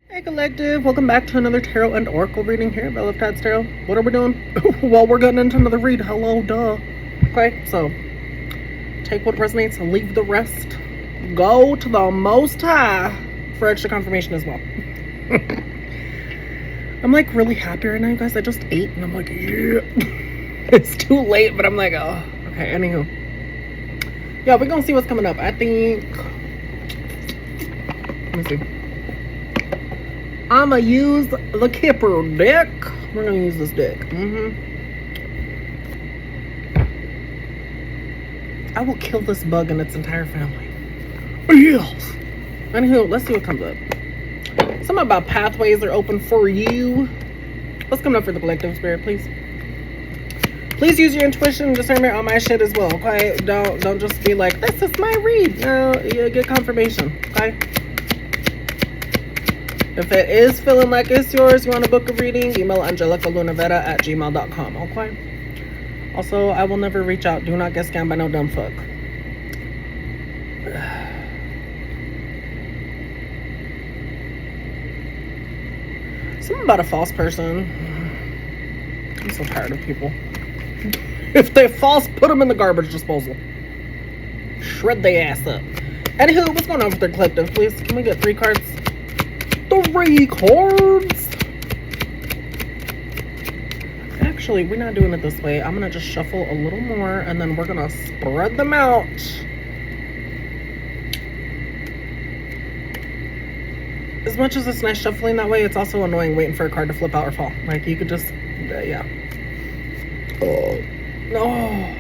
Hey collective, welcome back to another tarot and oracle reading here at Bella of Tad's Tarot. What are we doing? Well, we're getting into another read. Hello, duh. Okay, so take what resonates, leave the rest. Go to the Most High for extra confirmation as well. I'm like really happy right now, you guys. I just ate and I'm like, yeah. It's too late, but I'm like, oh, okay, anywho. Yeah, we're gonna see what's coming up. I think, let me see. I'ma use the Kipper deck. We're gonna use this deck. I will kill this bug and its entire family. Yes. Anywho, let's see what comes up. Something about pathways are open for you. What's coming up for the collective spirit, please? Please use your intuition and discernment on my shit as well, okay? Don't just be like, this is my read. No, you get confirmation, okay? If it is feeling like it's yours, you want to book a reading, email angelicalunavera@gmail.com, okay? Also, I will never reach out. Do not get scammed by no dumb fuck. Something about a false person. I'm so tired of people. If they're false, put them in the garbage disposal. Shred their ass up. Anywho, what's going on with their collective, please? Can we get 3 cards? 3 cards. Actually, we're not doing it this way. I'm gonna just shuffle a little more and then we're gonna spread them out. As much as it's nice shuffling that way, it's also annoying waiting for a card to flip out or fall. Like, you could just, yeah. Oh, no.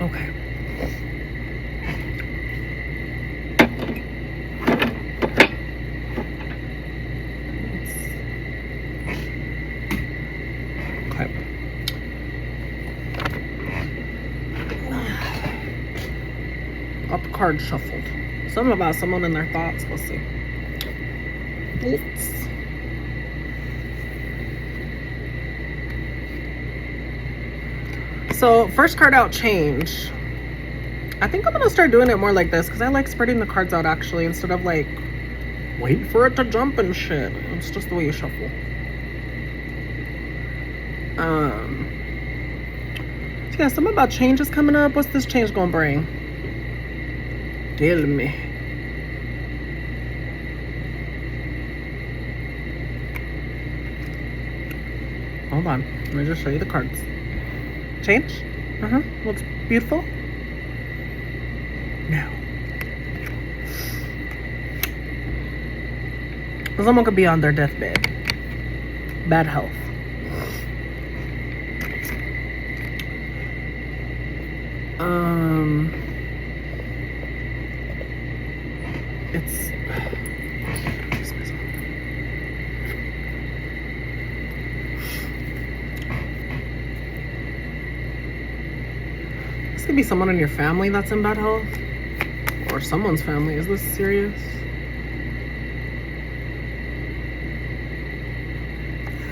Okay. Got the card shuffled. Something about someone and their thoughts. Let's see. Oops. So, first card out, change. I think I'm gonna start doing it more like this because I like spreading the cards out actually instead of like wait for it to jump and shit. It's just the way you shuffle. So yeah, something about change is coming up. What's this change gonna bring? Tell me. Hold on. Let me just show you the cards. Change? Looks beautiful. No. Someone could be on their deathbed. Bad health. It's this could be someone in your family that's in bad health, or someone's family. Is this serious?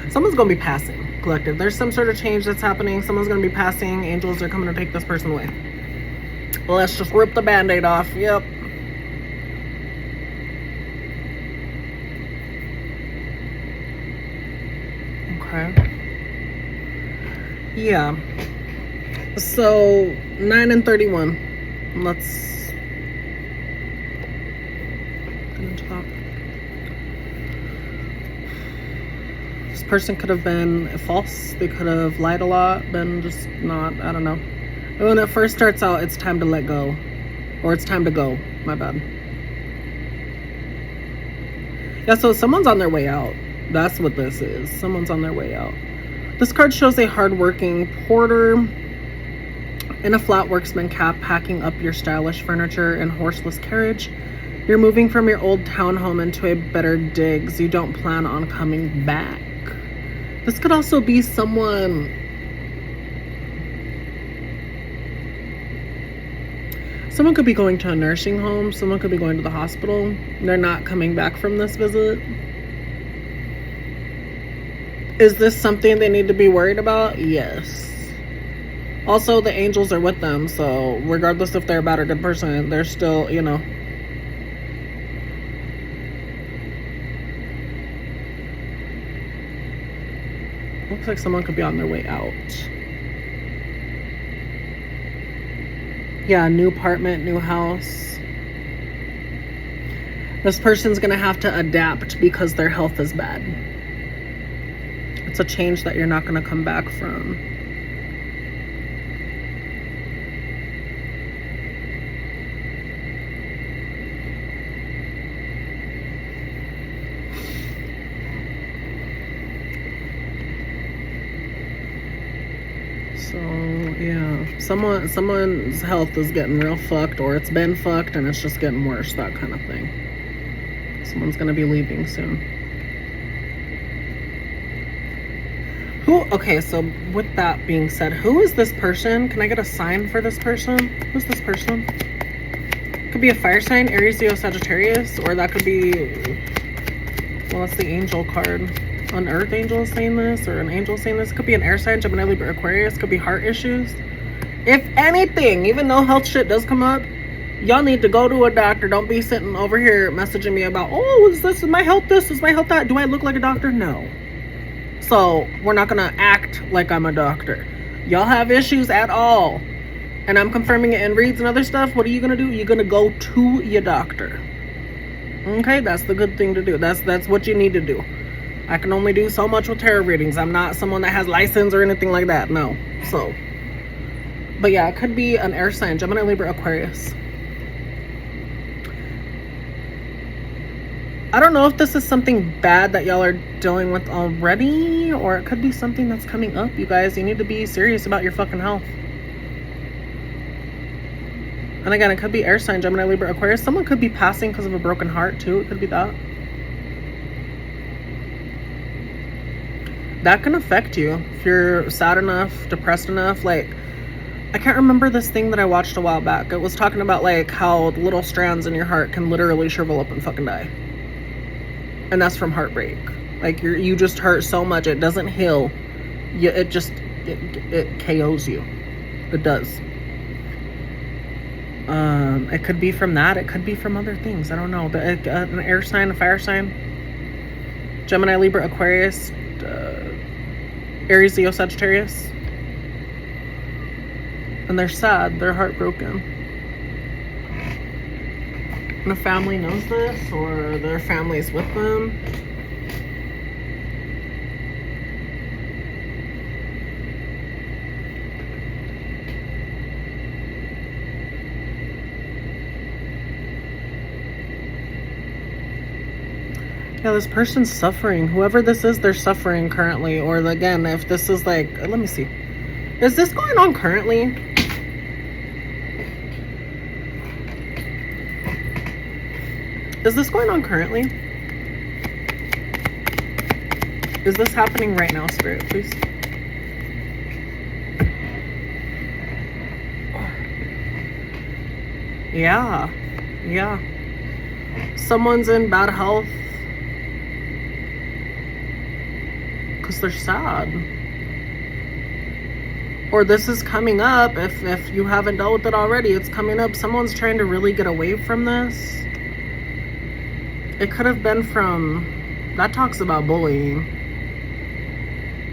Someone's gonna be passing, collective. There's some sort of change that's happening. Someone's gonna be passing. Angels are coming to take this person away. Let's just rip the band-aid off. Yep. Okay. Yeah. So 9 and 31. Let's get into that. This person could have been false. They could have lied a lot, been just not, I don't know. When it first starts out, it's time to let go. Or it's time to go. My bad. Yeah, so someone's on their way out. That's what this is. Someone's on their way out. This card shows a hardworking porter in a flat worksman cap packing up your stylish furniture and horseless carriage. You're moving from your old townhome into a better digs. You don't plan on coming back. This could also be someone... Someone could be going to a nursing home. Someone could be going to the hospital. They're not coming back from this visit. Is this something they need to be worried about? Yes. Also, the angels are with them, so regardless if they're a bad or good person, they're still, you know. Looks like someone could be on their way out. Yeah, new apartment, new house. This person's gonna have to adapt because their health is bad. It's a change that you're not gonna come back from. So yeah, someone's health is getting real fucked, or it's been fucked and it's just getting worse, that kind of thing. Someone's gonna be leaving soon. Okay, so with that being said, who is this person? Can I get a sign for this person? Who's this person? Could be a fire sign, Aries, Leo, Sagittarius, or that could be, well, that's the angel card. An earth angel is saying this, or an angel saying this. Could be an air sign, Gemini, Libra, Aquarius. Could be heart issues. If anything, even though health shit does come up, y'all need to go to a doctor. Don't be sitting over here messaging me about, oh, is my health this? Is my health that? Do I look like a doctor? No. So we're not gonna act like I'm a doctor. Y'all have issues at all, and I'm confirming it in reads and other stuff. What are you gonna do? You're gonna go to your doctor. Okay, that's the good thing to do. That's what you need to do. I can only do so much with tarot readings. I'm not someone that has license or anything like that. No. So, but yeah, it could be an air sign, Gemini, Libra, Aquarius. I don't know if this is something bad that y'all are dealing with already, or it could be something that's coming up, you guys. You need to be serious about your fucking health. And again, it could be air sign, Gemini, Libra, Aquarius. Someone could be passing because of a broken heart too. It could be that. That can affect you if you're sad enough, depressed enough. Like, I can't remember this thing that I watched a while back. It was talking about like how little strands in your heart can literally shrivel up and fucking die. And that's from heartbreak. Like, you just hurt so much, it doesn't heal. It KOs you. It does. It could be from that. It could be from other things. I don't know. But an air sign, a fire sign, Gemini, Libra, Aquarius, Aries, Leo, Sagittarius. And they're sad. They're heartbroken. And the family knows this, or their family's with them. Yeah, this person's suffering. Whoever this is, they're suffering currently. Or again, if this is like, let me see. Is this going on currently? Is this going on currently? Is this happening right now, Spirit, please? Yeah. Yeah. Someone's in bad health because they're sad. Or this is coming up. If you haven't dealt with it already, it's coming up. Someone's trying to really get away from this. It could have been from, that talks about bullying.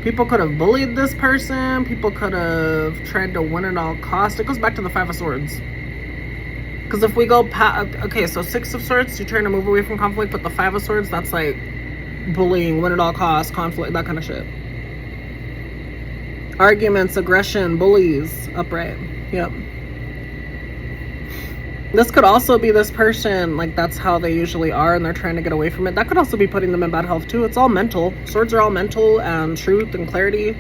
People could have bullied this person. People could have tried to win at all costs. It goes back to the Five of Swords. Because if we go okay, so Six of Swords, you're trying to move away from conflict, but the Five of Swords, that's like bullying, win at all costs, conflict, that kind of shit. Arguments, aggression, bullies, upright. Yep. This could also be this person, like that's how they usually are and they're trying to get away from it. That could also be putting them in bad health too. It's all mental. Swords are all mental and truth and clarity.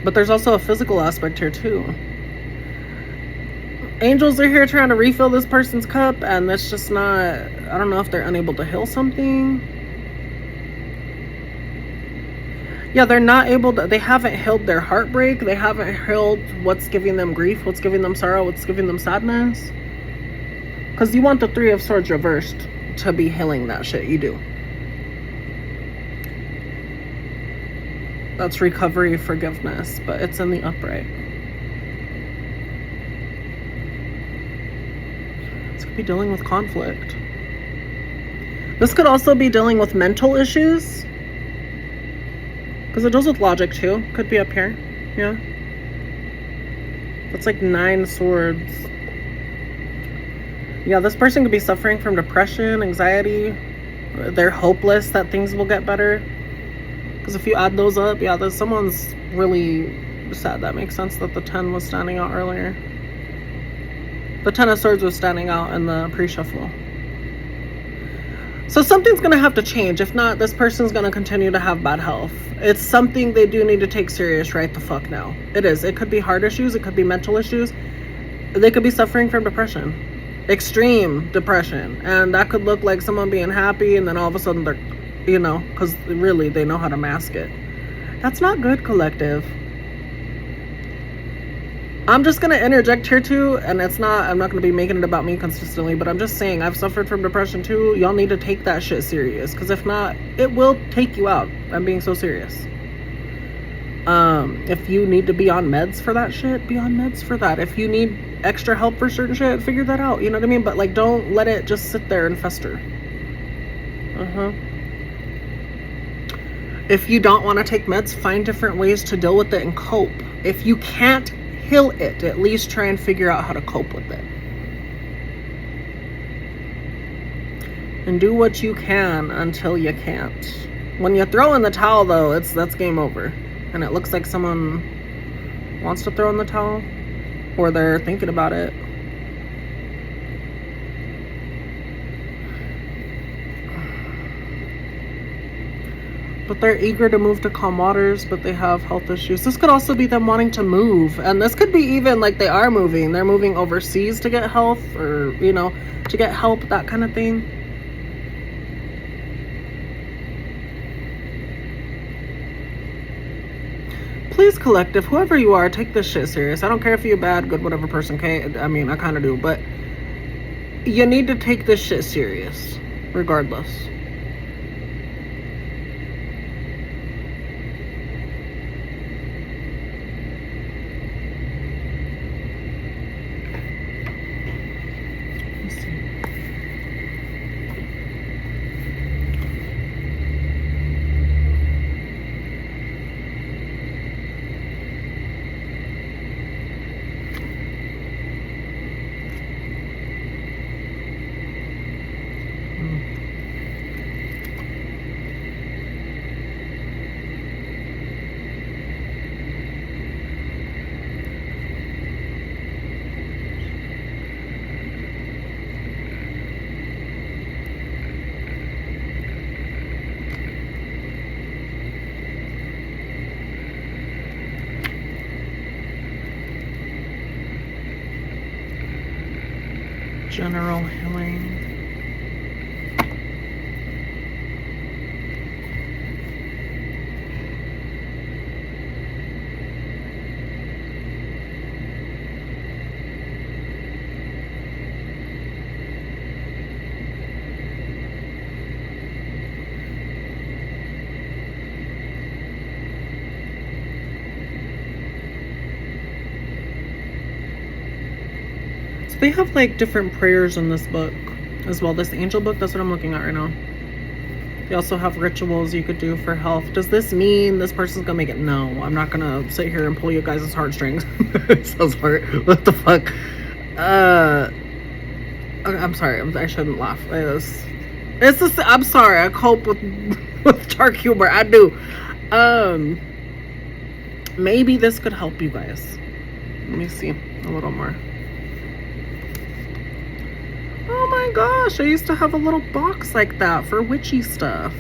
But there's also a physical aspect here too. Angels are here trying to refill this person's cup, and that's just not, I don't know if they're unable to heal something. Yeah, they're not able to, they haven't healed their heartbreak. They haven't healed what's giving them grief, what's giving them sorrow, what's giving them sadness. Because you want the Three of Swords reversed to be healing that shit. You do. That's recovery, forgiveness, but it's in the upright. This could be dealing with conflict. This could also be dealing with mental issues. Because it deals with logic too. Could be up here. Yeah. That's like 9 swords. Yeah, this person could be suffering from depression, anxiety. They're hopeless that things will get better. Because if you add those up, yeah, someone's really sad. That makes sense that the 10 was standing out earlier. The 10 of Swords was standing out in the pre-shuffle. So something's going to have to change. If not, this person's going to continue to have bad health. It's something they do need to take serious right the fuck now. It is. It could be heart issues. It could be mental issues. They could be suffering from depression. Extreme depression. And that could look like someone being happy and then all of a sudden they're, you know, because really they know how to mask it. That's not good, collective. I'm just going to interject here too, and I'm not going to be making it about me consistently, but I'm just saying I've suffered from depression too. Y'all need to take that shit serious, because if not, it will take you out. I'm being so serious. If you need to be on meds for that shit, be on meds for that. If you need extra help for certain shit, figure that out. You know what I mean? But like, don't let it just sit there and fester. If you don't want to take meds, find different ways to deal with it and cope. If you can't heal it, at least try and figure out how to cope with it. And do what you can until you can't. When you throw in the towel though, that's game over. And it looks like someone wants to throw in the towel, or they're thinking about it. But they're eager to move to calm waters, but they have health issues. This could also be them wanting to move. And this could be even like they are moving. They're moving overseas to get health, or, you know, to get help, that kind of thing. Please, collective, whoever you are, take this shit serious. I don't care if you're bad, good, whatever person, okay? I mean, I kind of do, but you need to take this shit serious, regardless. General healing. They have like different prayers in this book as well. This angel book, that's what I'm looking at right now. They also have rituals you could do for health. Does this mean this person's gonna make it? No, I'm not gonna sit here and pull you guys' heartstrings. It sounds hard. What the fuck? I'm sorry. I shouldn't laugh. I'm sorry. I cope with dark humor. I do. Maybe this could help you guys. Let me see a little more. Oh my gosh, I used to have a little box like that for witchy stuff.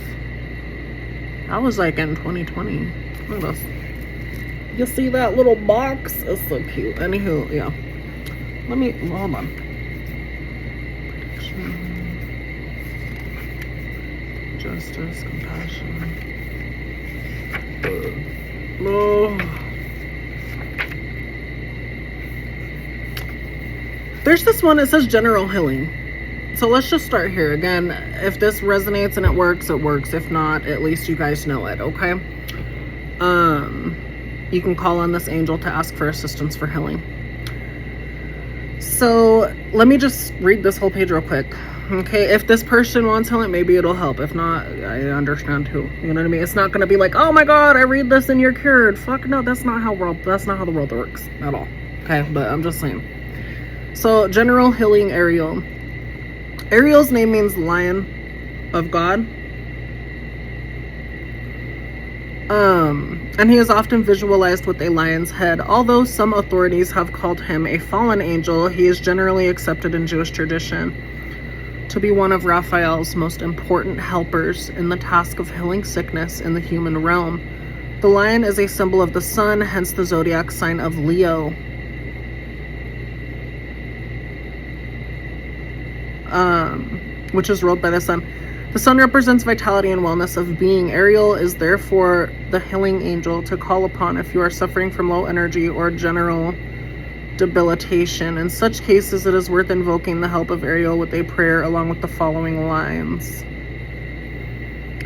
That was like in 2020. Look at this. You see that little box? It's so cute. Anywho, yeah. Hold on. Protection. Justice, compassion. Oh. There's this one, it says general healing. So let's just start here. Again, if this resonates and it works, it works. If not, at least you guys know it, okay? You can call on this angel to ask for assistance for healing. So let me just read this whole page real quick. Okay, if this person wants healing, maybe it'll help. If not, I understand too. You know what I mean? It's not gonna be like, oh my god, I read this and you're cured. Fuck no, that's not how the world works at all. Okay, but I'm just saying. So general healing Ariel. Ariel's name means Lion of God. And he is often visualized with a lion's head. Although some authorities have called him a fallen angel, he is generally accepted in Jewish tradition to be one of Raphael's most important helpers in the task of healing sickness in the human realm. The lion is a symbol of the sun, hence the zodiac sign of Leo. Which is ruled by the sun. The sun represents vitality and wellness of being. Ariel is therefore the healing angel to call upon if you are suffering from low energy or general debilitation. In such cases, it is worth invoking the help of Ariel with a prayer along with the following lines.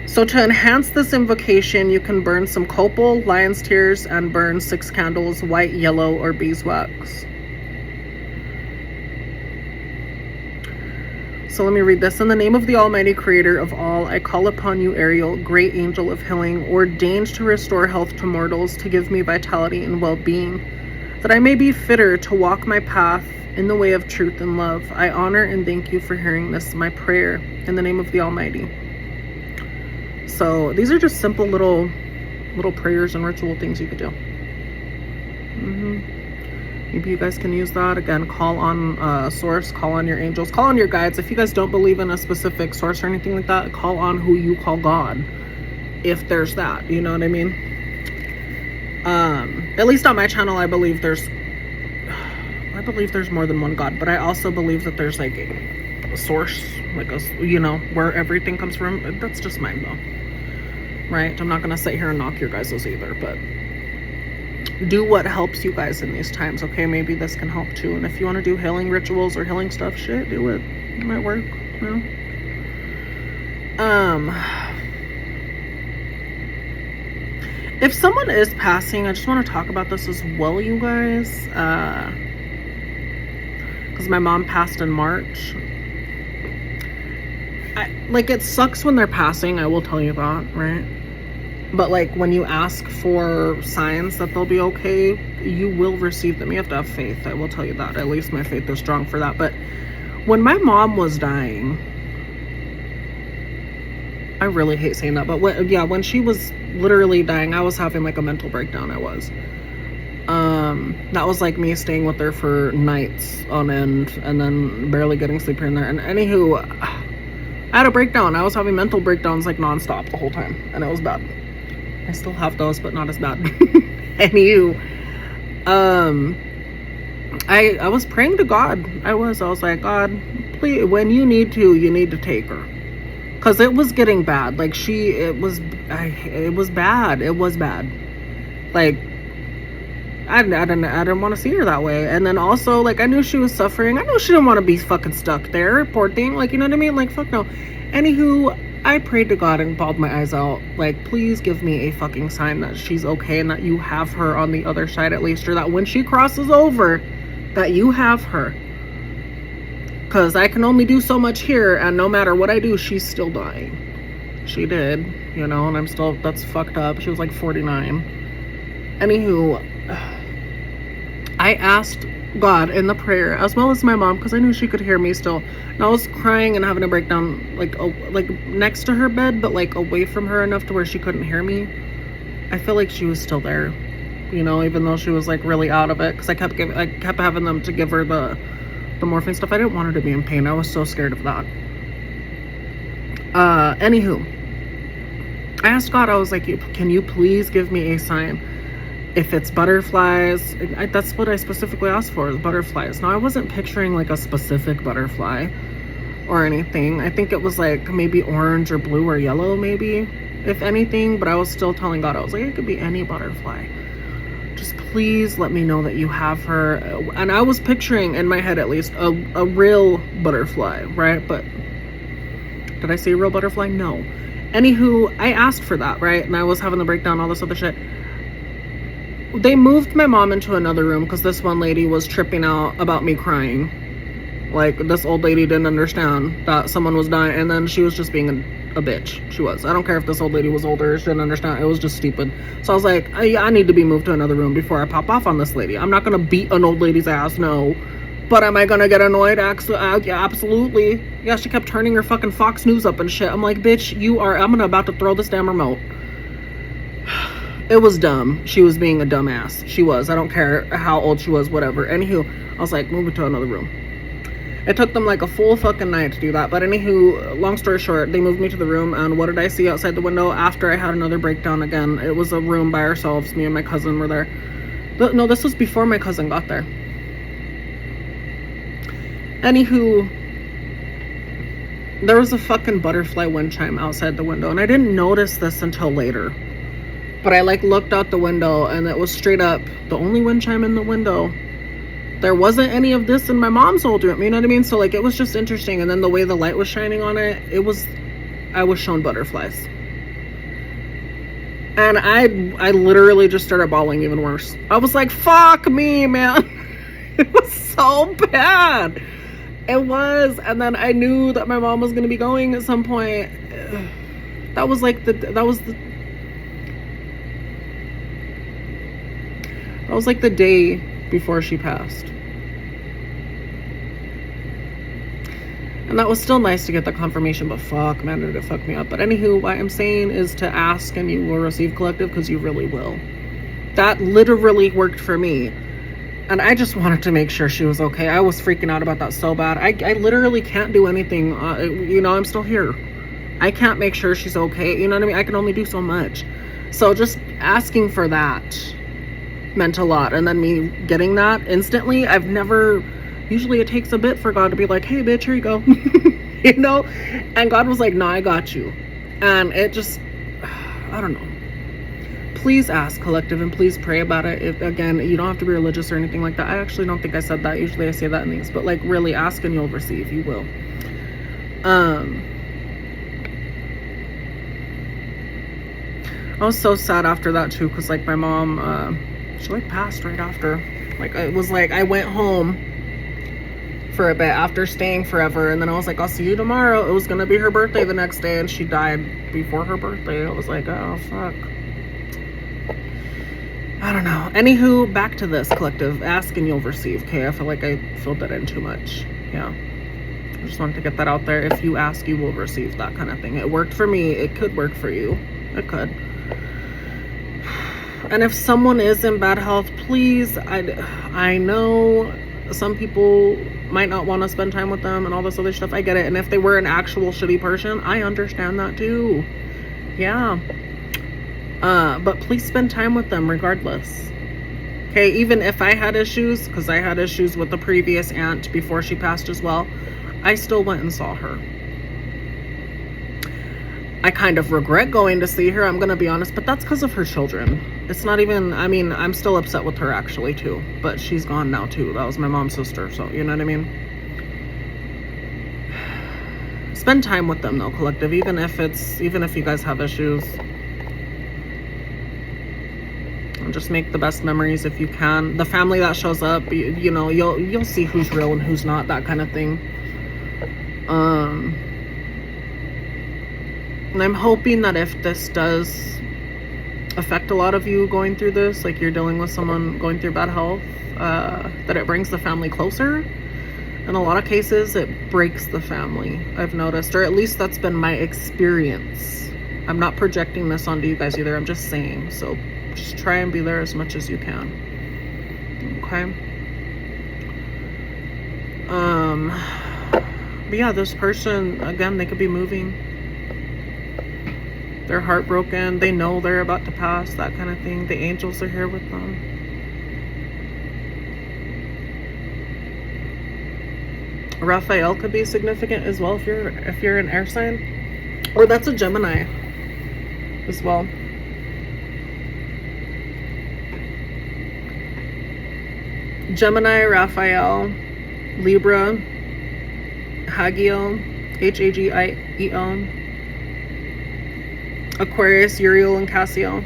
So to enhance this invocation, you can burn some copal, lion's tears, and burn 6 candles, white, yellow, or beeswax. So let me read this. In the name of the Almighty Creator of all, I call upon you, Ariel, great angel of healing, ordained to restore health to mortals, to give me vitality and well-being, that I may be fitter to walk my path in the way of truth and love. I honor and thank you for hearing this, my prayer, in the name of the Almighty. So these are just simple little prayers and ritual things you could do. Maybe you guys can use that. Again, call on source, call on your angels, call on your guides. If you guys don't believe in a specific source or anything like that, call on who you call God, if there's that, you know what I mean? At least on my channel, I believe there's more than one God, but I also believe that there's like a source, like a, you know, where everything comes from. That's just mine though, right? I'm not gonna sit here and knock your guys's either, but do what helps you guys in these times, okay? Maybe this can help too. And if you want to do healing rituals or healing stuff, shit, do it. It might work, you know? If someone is passing, I just want to talk about this as well, you guys. Because my mom passed in March. Like, it sucks when they're passing, I will tell you that, right? But like when you ask for signs that they'll be okay, you will receive them. You have to have faith. I will tell you that. At least my faith is strong for that. But when my mom was dying, I really hate saying that, but when she was literally dying, I was having like a mental breakdown. I was. That was like me staying with her for nights on end and then barely getting sleep here and there. And anywho, I had a breakdown. I was having mental breakdowns like nonstop the whole time, and it was bad. I still have those, but not as bad. Anywho, I was praying to God. I was like, God, please, when you need to take her, because it was getting bad. Like it was bad. It was bad. Like I didn't want to see her that way. And then also, like, I knew she was suffering. I knew she didn't want to be fucking stuck there, poor thing. Like, you know what I mean? Like, fuck no. Anywho, I prayed to God and bawled my eyes out. Like, please give me a fucking sign that she's okay and that you have her on the other side at least, or that when she crosses over, that you have her. Because I can only do so much here, and no matter what I do, she's still dying. She did, you know, and I'm still, that's fucked up. She was like 49. Anywho, I asked God in the prayer, as well as my mom, because I knew she could hear me still. And I was crying and having a breakdown, like next to her bed, but like away from her enough to where she couldn't hear me. I feel like she was still there, you know, even though she was like really out of it, because I kept having them to give her the morphine stuff. I didn't want her to be in pain. I was so scared of that. Anywho, I asked God, I was like, can you please give me a sign? If it's butterflies, that's what I specifically asked for, is butterflies. Now, I wasn't picturing like a specific butterfly or anything. I think it was like maybe orange or blue or yellow, maybe, if anything. But I was still telling God, I was like, it could be any butterfly. Just please let me know that you have her. And I was picturing, in my head at least, a real butterfly, right? But did I say real butterfly? No. Anywho, I asked for that, right? And I was having the breakdown, all this other shit. they moved my mom into another room because this one lady was tripping out about me crying. Like, this old lady didn't understand that someone was dying, and then she was just being a bitch. She was. I don't care if this old lady was older, she didn't understand. It was just stupid. So I was like, I need to be moved to another room before I pop off on this lady. I'm not gonna beat an old lady's ass, no. But am I gonna get annoyed? Yeah, absolutely. Yeah, she kept turning her fucking Fox News up and shit. I'm like, bitch, I'm about to throw this damn remote. It was dumb. She was being a dumbass. She was. I don't care how old she was, whatever. Anywho, I was like, move it to another room. It took them like a full fucking night to do that. But anywho, long story short, they moved me to the room, and what did I see outside the window after I had another breakdown again? It was a room by ourselves. Me and my cousin were there. No, this was before my cousin got there. Anywho, there was a fucking butterfly wind chime outside the window, and I didn't notice this until later. But I like looked out the window, and it was straight up the only wind chime in the window. There wasn't any of this in my mom's old room, you know what I mean? So like, it was just interesting. And then the way the light was shining on it, I was shown butterflies. And I literally just started bawling even worse. I was like, fuck me, man. It was so bad. It was. And then I knew that my mom was going to be going at some point. That was like the day before she passed. And that was still nice to get the confirmation, but fuck, man, did it fuck me up. But anywho, what I'm saying is to ask and you will receive, collective, because you really will. That literally worked for me. And I just wanted to make sure she was okay. I was freaking out about that so bad. I literally can't do anything. I'm still here. I can't make sure she's okay. You know what I mean? I can only do so much. So just asking for that meant a lot. And then me getting that instantly, usually it takes a bit for God to be like, hey bitch, here you go. And God was like, no, I got you. And it just, I don't know. Please ask, collective, and please pray about it. Again, you don't have to be religious or anything like that. I actually don't think I said that. Usually I say that in these, but like, really ask and you'll receive. You will. I was so sad after that too, because like my mom, she like passed right after. Like, it was like I went home for a bit after staying forever, and then I was like, I'll see you tomorrow. It was gonna be her birthday the next day, and she died before her birthday. I was like, oh fuck. I don't know. Anywho, back to this, collective. Ask and you'll receive. Okay, I feel like I filled that in too much. Yeah, I just wanted to get that out there. If you ask, you will receive, that kind of thing. It worked for me. It could work for you. It could. And if someone is in bad health, please, I know some people might not want to spend time with them and all this other stuff. I get it. And if they were an actual shitty person, I understand that too. Yeah. But please spend time with them regardless. Okay, even if I had issues, because I had issues with the previous aunt before she passed as well, I still went and saw her. I kind of regret going to see her, I'm gonna be honest, but that's because of her children. It's not even, I mean, I'm still upset with her actually too, but she's gone now too. That was my mom's sister, so you know what I mean? Spend time with them though, collective, even if you guys have issues. And just make the best memories if you can. The family that shows up, you'll see who's real and who's not, that kind of thing. And I'm hoping that if this does affect a lot of you going through this, like you're dealing with someone going through bad health, that it brings the family closer. In a lot of cases, it breaks the family, I've noticed, or at least that's been my experience. I'm not projecting this onto you guys either, I'm just saying. So just try and be there as much as you can. Okay? But yeah, this person, again, they could be moving. They're heartbroken. They know they're about to pass, that kind of thing. The angels are here with them. Raphael could be significant as well if you're an air sign. Or that's a Gemini as well. Gemini, Raphael, Libra, Hagiel, Hagiel, Aquarius, Uriel, and Cassio.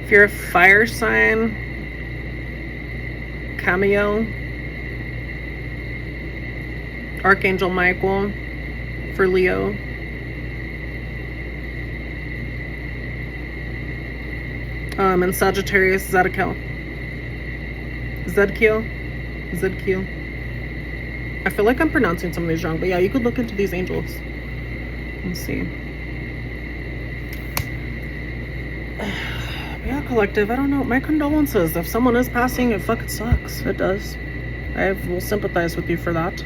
If you're a fire sign, Cameo, Archangel Michael for Leo. And Sagittarius, Zedkiel. I feel like I'm pronouncing some of these wrong, but yeah, you could look into these angels and see. Yeah, collective, I don't know. My condolences. If someone is passing, it fucking sucks. It does. I will sympathize with you for that.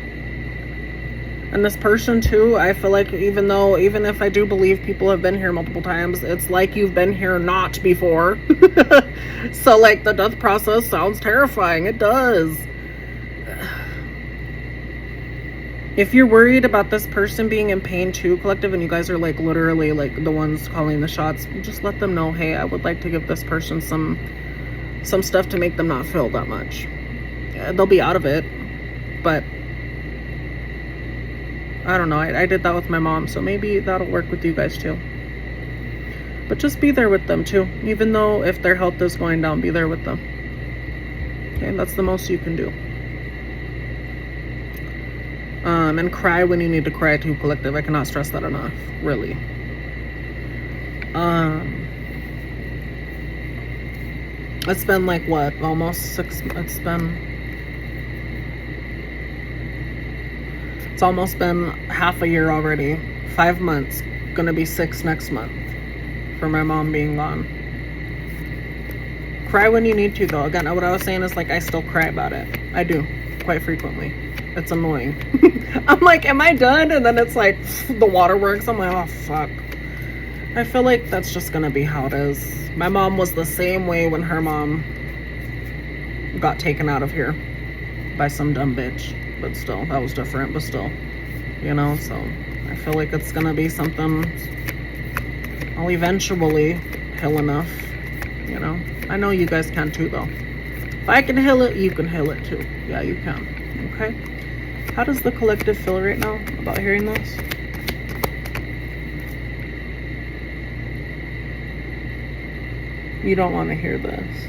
And this person too, I feel like even if I do believe people have been here multiple times, it's like you've been here not before. So like the death process sounds terrifying. It does. If you're worried about this person being in pain too, collective, and you guys are like literally like the ones calling the shots, just let them know, hey, I would like to give this person some stuff to make them not feel that much. They'll be out of it, but I don't know. I did that with my mom, so maybe that'll work with you guys too. But just be there with them too. Even though if their health is going down, be there with them. Okay, that's the most you can do. And cry when you need to cry too, collective. I cannot stress that enough, really. It's been like what? Almost 6, it's almost been half a year already. 5 months. Gonna be 6 next month for my mom being gone. Cry when you need to though. Again, what I was saying is like I still cry about it. I do, quite frequently. It's annoying. I'm like, am I done? And then it's like the waterworks. I'm like, oh fuck. I feel like that's just gonna be how it is. My mom was the same way when her mom got taken out of here by some dumb bitch. But still, that was different, but still, you know, so I feel like it's gonna be something I'll eventually heal enough, you know. I know you guys can too though. If I can heal it, you can heal it too. Yeah, you can. Okay. How does the collective feel right now about hearing this? You don't want to hear this.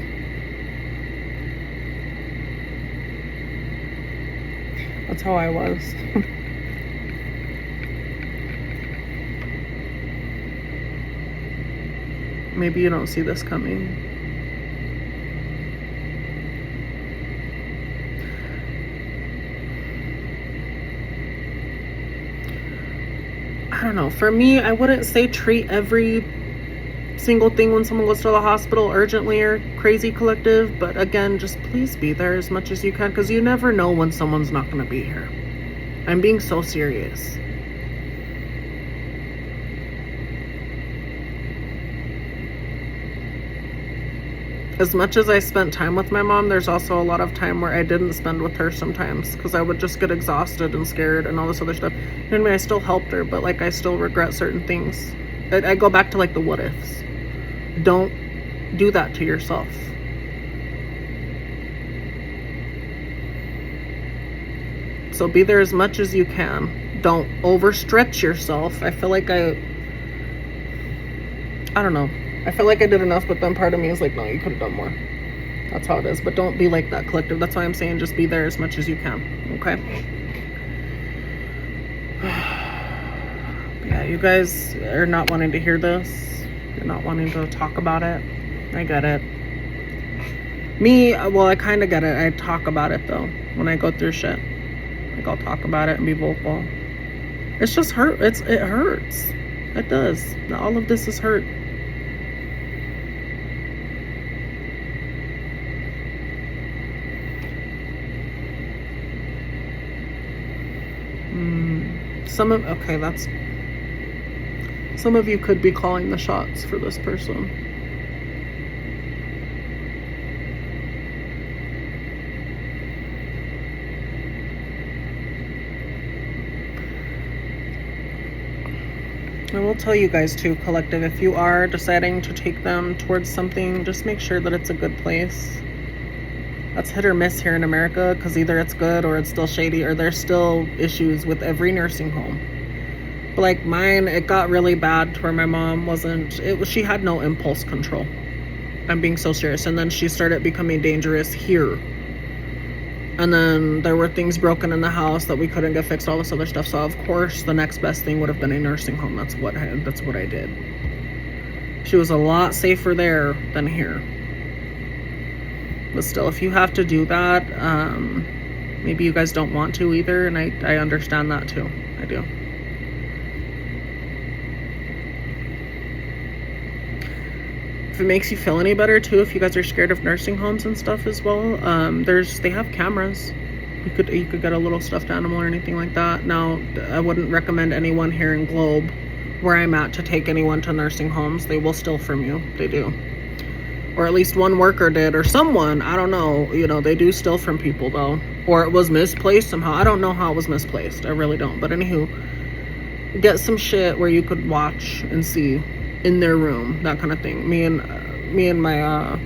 That's how I was. Maybe you don't see this coming. I don't know. For me, I wouldn't say treat every single thing when someone goes to the hospital urgently or crazy, collective, but again, just please be there as much as you can, because you never know when someone's not going to be here. I'm being so serious. As much as I spent time with my mom, there's also a lot of time where I didn't spend with her sometimes, because I would just get exhausted and scared and all this other stuff. You know what I mean? I still helped her, but like I still regret certain things. I go back to like the what ifs. Don't do that to yourself. So be there as much as you can. Don't overstretch yourself. I feel like I don't know. I feel like I did enough, but then part of me is like, no, you could have done more. That's how it is. But don't be like that, collective. That's why I'm saying just be there as much as you can. Okay? Yeah, you guys are not wanting to hear this. You're not wanting to talk about it. I get it. Me, well, I kind of get it. I talk about it, though, when I go through shit. Like, I'll talk about it and be vocal. It's just hurt. It hurts. It does. All of this is hurt. Some of you could be calling the shots for this person. I will tell you guys too, collective, if you are deciding to take them towards something, just make sure that it's a good place. That's hit or miss here in America, because either it's good or it's still shady, or there's still issues with every nursing home. But like mine, it got really bad to where my mom she had no impulse control. I'm being so serious. And then she started becoming dangerous here. And then there were things broken in the house that we couldn't get fixed, all this other stuff. So of course the next best thing would have been a nursing home. That's what I did. She was a lot safer there than here. But still, if you have to do that, maybe you guys don't want to either, and I understand that too. I do. If it makes you feel any better too, if you guys are scared of nursing homes and stuff as well, they have cameras. You could get a little stuffed animal or anything like that. Now, I wouldn't recommend anyone here in Globe, where I'm at, to take anyone to nursing homes. They will steal from you. They do. Or at least one worker did, or someone, I don't know, you know, they do steal from people though. Or it was misplaced somehow. I don't know how it was misplaced. I really don't. But anywho, get some shit where you could watch and see in their room, that kind of thing. Me and my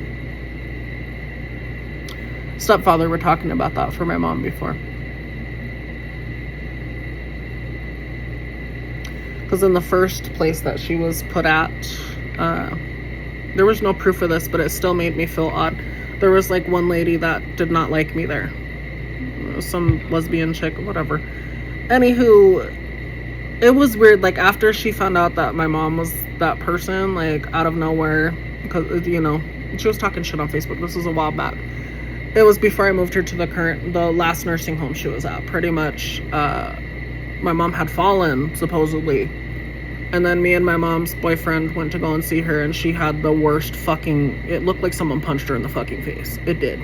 stepfather were talking about that for my mom before. Because in the first place that she was put at, there was no proof of this, but it still made me feel odd. There was like one lady that did not like me there. Some lesbian chick, whatever. Anywho, it was weird. Like, after she found out that my mom was that person, like, out of nowhere, because, you know, she was talking shit on Facebook. This was a while back. It was before I moved her to the last nursing home she was at. Pretty much, my mom had fallen, supposedly. And then me and my mom's boyfriend went to go and see her, and she had the worst fucking... It looked like someone punched her in the fucking face. It did.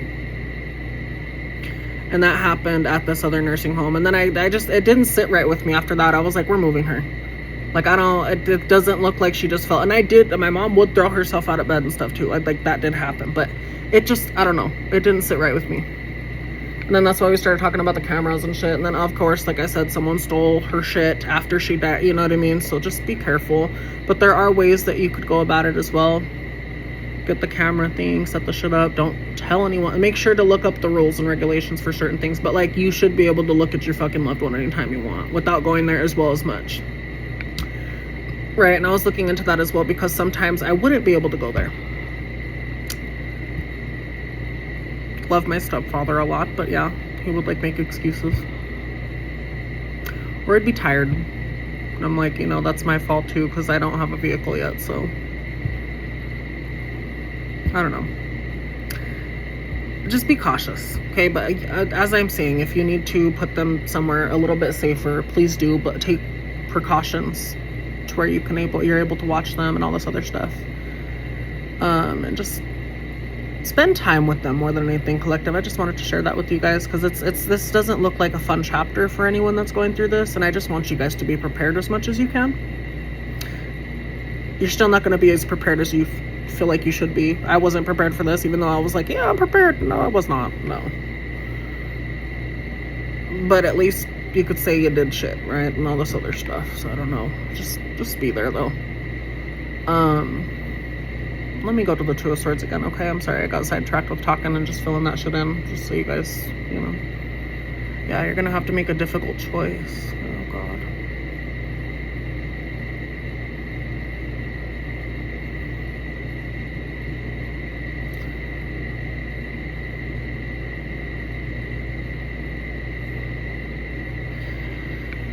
And that happened at this other nursing home. And then it didn't sit right with me after that. I was like, we're moving her. Like, it doesn't look like she just fell. And my mom would throw herself out of bed and stuff too. Like, that did happen. But it just, I don't know. It didn't sit right with me. And then that's why we started talking about the cameras and shit. And then, of course, like I said, someone stole her shit after she died. You know what I mean? So just be careful. But there are ways that you could go about it as well. Get the camera thing, set the shit up. Don't tell anyone. Make sure to look up the rules and regulations for certain things. But, like, you should be able to look at your fucking loved one anytime you want without going there as well as much. Right? And I was looking into that as well, because sometimes I wouldn't be able to go there. Love my stepfather a lot, but yeah, he would like make excuses, or I'd be tired. And I'm like, you know, that's my fault too, because I don't have a vehicle yet. So I don't know, just be cautious, okay? But as I'm saying, if you need to put them somewhere a little bit safer, please do, but take precautions to where you're able to watch them and all this other stuff, and just spend time with them more than anything. Collective, I just wanted to share that with you guys, because this doesn't look like a fun chapter for anyone that's going through this, and I just want you guys to be prepared as much as you can. You're still not going to be as prepared as you feel like you should be. I wasn't prepared for this, even though I was like, yeah, I'm prepared. No, I was not. No. But at least you could say you did shit, right? And all this other stuff. So I don't know. Just be there though. Let me go to the Two of Swords again, okay? I'm sorry, I got sidetracked with talking and just filling that shit in, just so you guys, you know. Yeah, you're gonna have to make a difficult choice. Oh, God.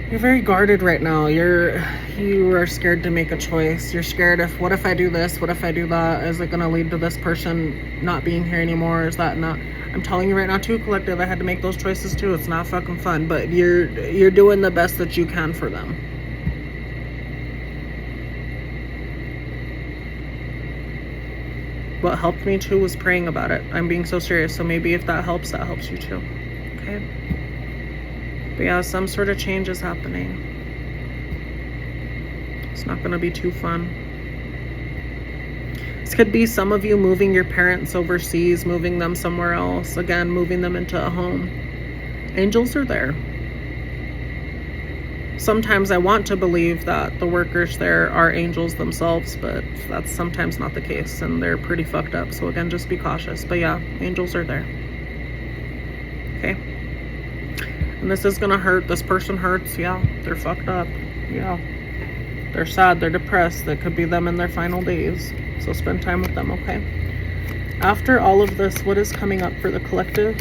You're very guarded right now. You are scared to make a choice. You're scared what if I do this? What if I do that? Is it gonna lead to this person not being here anymore? Is that not? I'm telling you right now too, Collective, I had to make those choices too. It's not fucking fun, but you're doing the best that you can for them. What helped me too was praying about it. I'm being so serious, so maybe if that helps you too. Okay? But yeah, some sort of change is happening. It's not gonna be too fun. This could be some of you moving your parents overseas, moving them somewhere else. Again, moving them into a home. Angels are there. Sometimes I want to believe that the workers there are angels themselves, but that's sometimes not the case, and they're pretty fucked up. So again, just be cautious. But yeah, angels are there. Okay? And this is gonna hurt. This person hurts. Yeah, they're fucked up. Yeah. They're sad. They're depressed. That could be them in their final days. So spend time with them, okay? After all of this, what is coming up for the collective?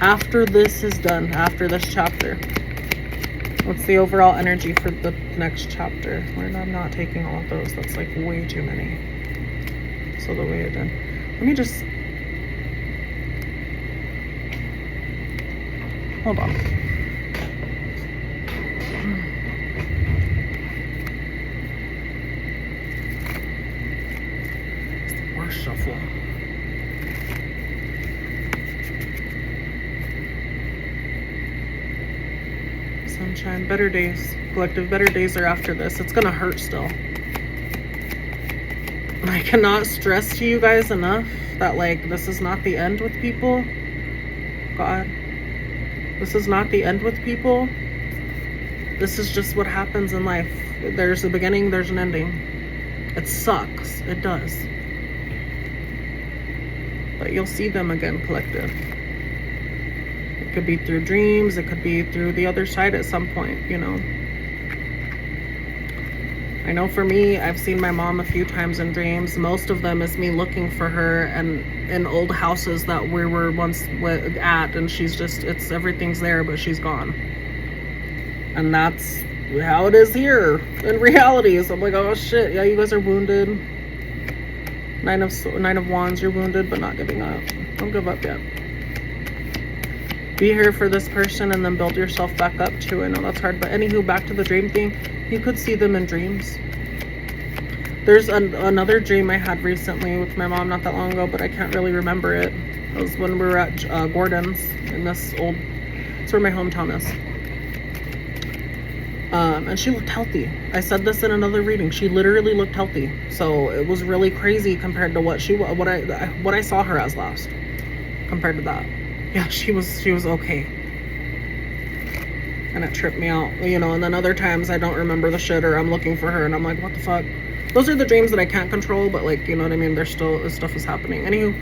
After this is done, after this chapter, what's the overall energy for the next chapter? When I'm not taking all of those, that's like way too many. So the way it did. Let me just... Hold on. It's the worst shuffle. Sunshine, better days. Collective, better days are after this. It's gonna hurt still. I cannot stress to you guys enough that, like, this is not the end with people. God. This is not the end with people. This is just what happens in life. There's a beginning, there's an ending. It sucks. It does. But you'll see them again, collective. It could be through dreams. It could be through the other side at some point, you know. I know for me, I've seen my mom a few times in dreams. Most of them is me looking for her and in old houses that we were once at, and she's just, it's, everything's there, but she's gone. And that's how it is here in reality. So I'm like, oh shit, yeah, you guys are wounded. Nine of Wands, you're wounded, but not giving up. Don't give up yet. Be here for this person and then build yourself back up too. I know that's hard, but anywho, back to the dream thing. You could see them in dreams. There's another dream I had recently with my mom not that long ago, but I can't really remember it. It was when we were at Gordon's in this old, it's where my hometown is. And she looked healthy. I said this in another reading. She literally looked healthy. So it was really crazy compared to what I saw her as last. Compared to that. Yeah, she was okay. And it tripped me out, you know. And then other times I don't remember the shit, or I'm looking for her and I'm like, what the fuck? Those are the dreams that I can't control, but, like, you know what I mean? There's still, this stuff is happening. Anywho,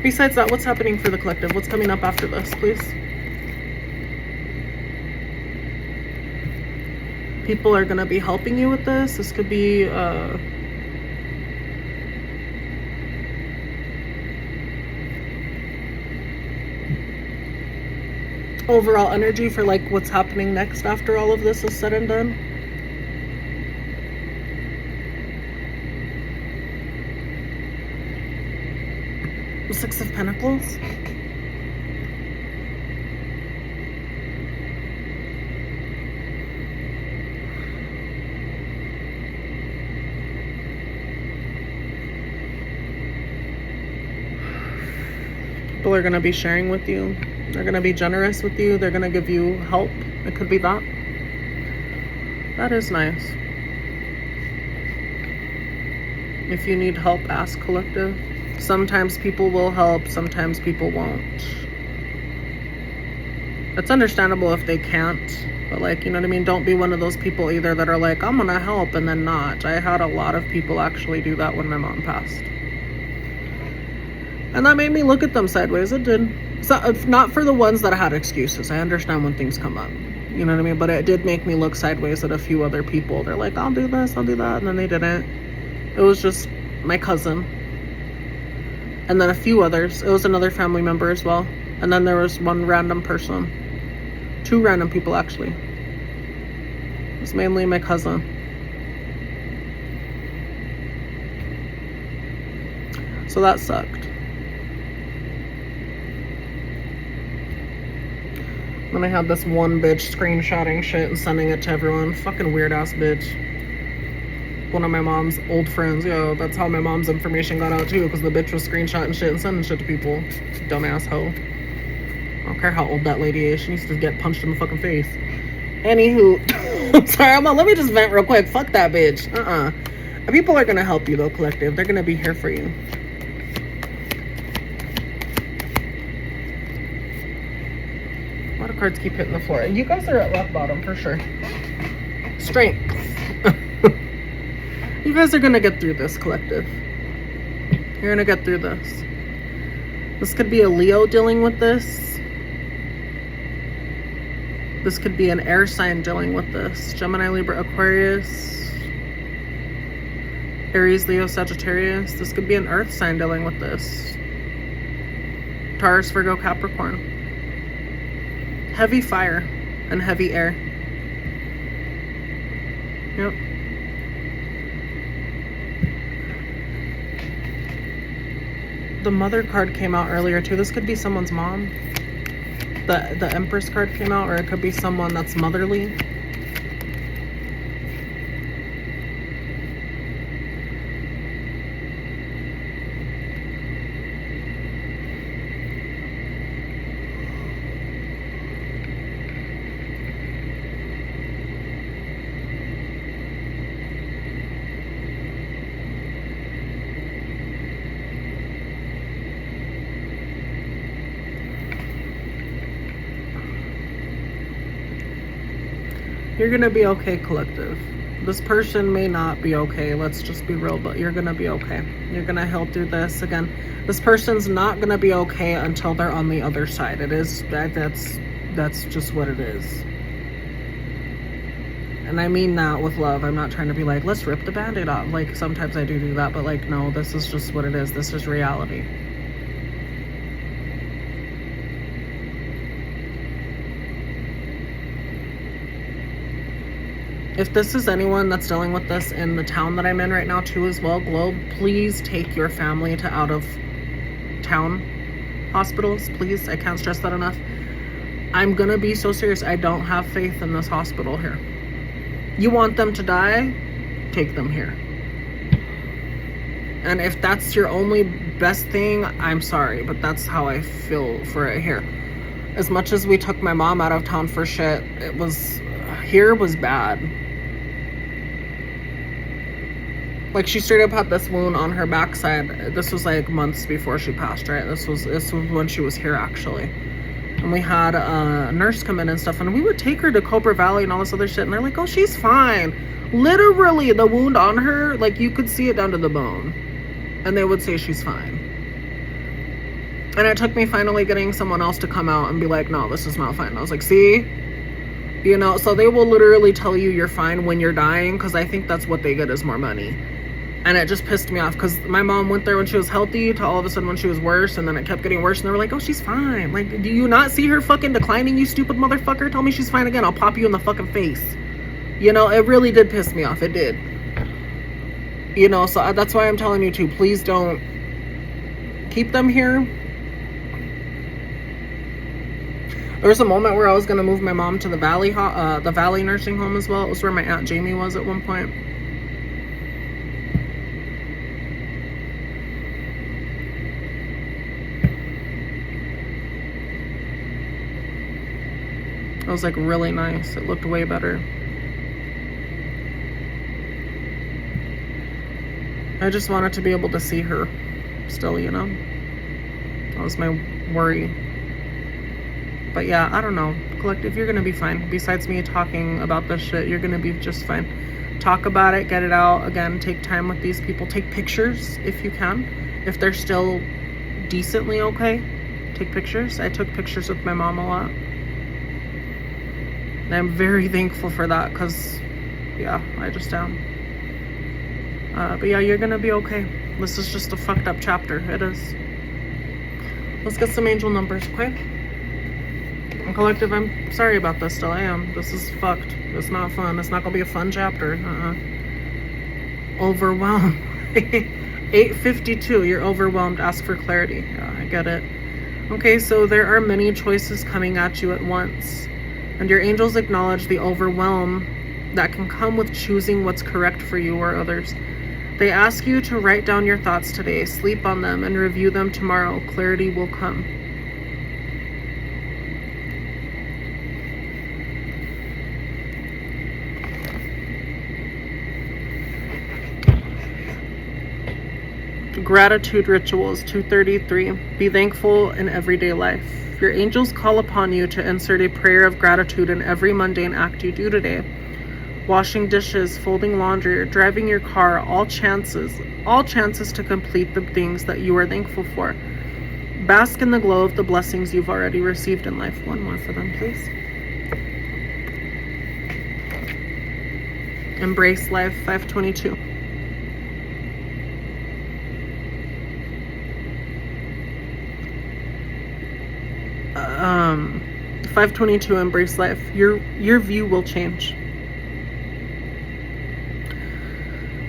besides that, what's happening for the collective? What's coming up after this, please? People are gonna be helping you with this. This could be overall energy for, like, what's happening next after all of this is said and done. The Six of Pentacles. People are going to be sharing with you. They're going to be generous with you. They're going to give you help. It could be that. That is nice. If you need help, ask, collective. Sometimes people will help. Sometimes people won't. It's understandable if they can't. But, like, you know what I mean? Don't be one of those people either that are like, I'm going to help and then not. I had a lot of people actually do that when my mom passed. And that made me look at them sideways. It did. So, not for the ones that had excuses. I understand when things come up. You know what I mean? But it did make me look sideways at a few other people. They're like, I'll do this, I'll do that. And then they didn't. It was just my cousin. And then a few others. It was another family member as well. And then there was one random person. 2 random people, actually. It was mainly my cousin. So that sucked. Then I had this one bitch screenshotting shit and sending it to everyone. Fucking weird ass bitch. One of my mom's old friends. Yo, that's how my mom's information got out too, because the bitch was screenshotting shit and sending shit to people. Dumbass hoe. I don't care how old that lady is. She needs to get punched in the fucking face. Anywho. I'm sorry, let me just vent real quick. Fuck that bitch. People are gonna help you though, collective. They're gonna be here for you. A lot of cards keep hitting the floor. You guys are at rock bottom for sure. Strength. You guys are gonna get through this, collective. You're gonna get through this. This could be a Leo dealing with this. This could be an air sign dealing with this. Gemini, Libra, Aquarius. Aries, Leo, Sagittarius. This could be an earth sign dealing with this. Taurus, Virgo, Capricorn. Heavy fire and heavy air. Yep. The mother card came out earlier too. This could be someone's mom. The Empress card came out, or it could be someone that's motherly. You're gonna be okay, collective. This person may not be okay, let's just be real, but you're gonna be okay. You're gonna heal through this. Again, this person's not gonna be okay until they're on the other side. It is that's just what it is. And I mean that with love. I'm not trying to be like, let's rip the band-aid off. Like, sometimes I do that, but like, no, this is just what it is. This is reality. If this is anyone that's dealing with this in the town that I'm in right now too as well, Globe, please take your family to out of town hospitals, please. I can't stress that enough. I'm gonna be so serious. I don't have faith in this hospital here. You want them to die? Take them here. And if that's your only best thing, I'm sorry, but that's how I feel for it here. As much as we took my mom out of town for shit, it was, here was bad. Like, she straight up had this wound on her backside. This was like months before she passed, right? This was when she was here, actually. And we had a nurse come in and stuff, and we would take her to Cobra Valley and all this other shit, and they're like, oh, she's fine. Literally, the wound on her, like, you could see it down to the bone. And they would say she's fine. And it took me finally getting someone else to come out and be like, no, this is not fine. And I was like, see? You know, so they will literally tell you you're fine when you're dying, because I think that's what they get is more money. And it just pissed me off, because my mom went there when she was healthy to all of a sudden when she was worse, and then it kept getting worse, and they were like, oh, she's fine. Like, do you not see her fucking declining, you stupid motherfucker? Tell me she's fine again, I'll pop you in the fucking face. You know, it really did piss me off. It did. You know, so that's why I'm telling you to, please don't keep them here. There was a moment where I was going to move my mom to the Valley nursing home as well. It was where my Aunt Jamie was at one point. It was like really nice. It looked way better. I just wanted to be able to see her still, you know? That was my worry. But yeah, I don't know. Collective, you're gonna be fine. Besides me talking about this shit, you're gonna be just fine. Talk about it, get it out. Again, take time with these people. Take pictures if you can. If they're still decently okay, take pictures. I took pictures with my mom a lot. And I'm very thankful for that, because, yeah, I just am. But yeah, you're gonna be okay. This is just a fucked up chapter. It is. Let's get some angel numbers, okay? And collective, I'm sorry about this still. I am. This is fucked. It's not fun. It's not gonna be a fun chapter. Overwhelmed. 852, you're overwhelmed. Ask for clarity. Yeah, I get it. Okay, so there are many choices coming at you at once. And your angels acknowledge the overwhelm that can come with choosing what's correct for you or others. They ask you to write down your thoughts today, sleep on them, and review them tomorrow. Clarity will come. Gratitude rituals, 233. Be thankful in everyday life. Your angels call upon you to insert a prayer of gratitude in every mundane act you do today. Washing dishes, folding laundry, or driving your car, all chances to complete the things that you are thankful for. Bask in the glow of the blessings you've already received in life. One more for them, please. Embrace life, 522. 522, embrace life. Your view will change.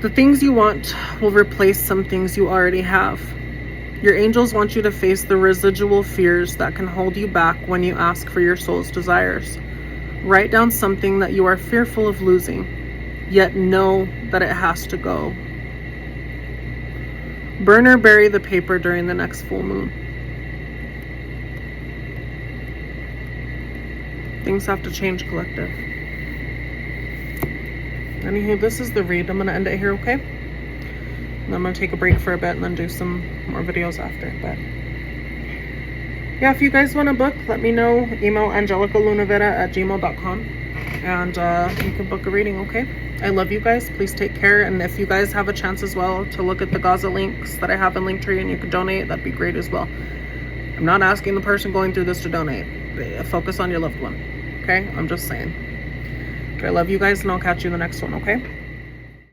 The things you want will replace some things you already have. Your angels want you to face the residual fears that can hold you back when you ask for your soul's desires. Write down something that you are fearful of losing, yet know that it has to go. Burn or bury the paper during the next full moon. Things have to change, collective. Anywho, this is the read. I'm going to end it here, okay? And I'm going to take a break for a bit and then do some more videos after. But yeah, if you guys want to book, let me know. Email angelicalunavera@gmail.com and you can book a reading, okay? I love you guys. Please take care. And if you guys have a chance as well to look at the Gaza links that I have in Linktree and you could donate, that'd be great as well. I'm not asking the person going through this to donate. Focus on your loved one, okay? I'm just saying. Okay, I love you guys, and I'll catch you in the next one, okay?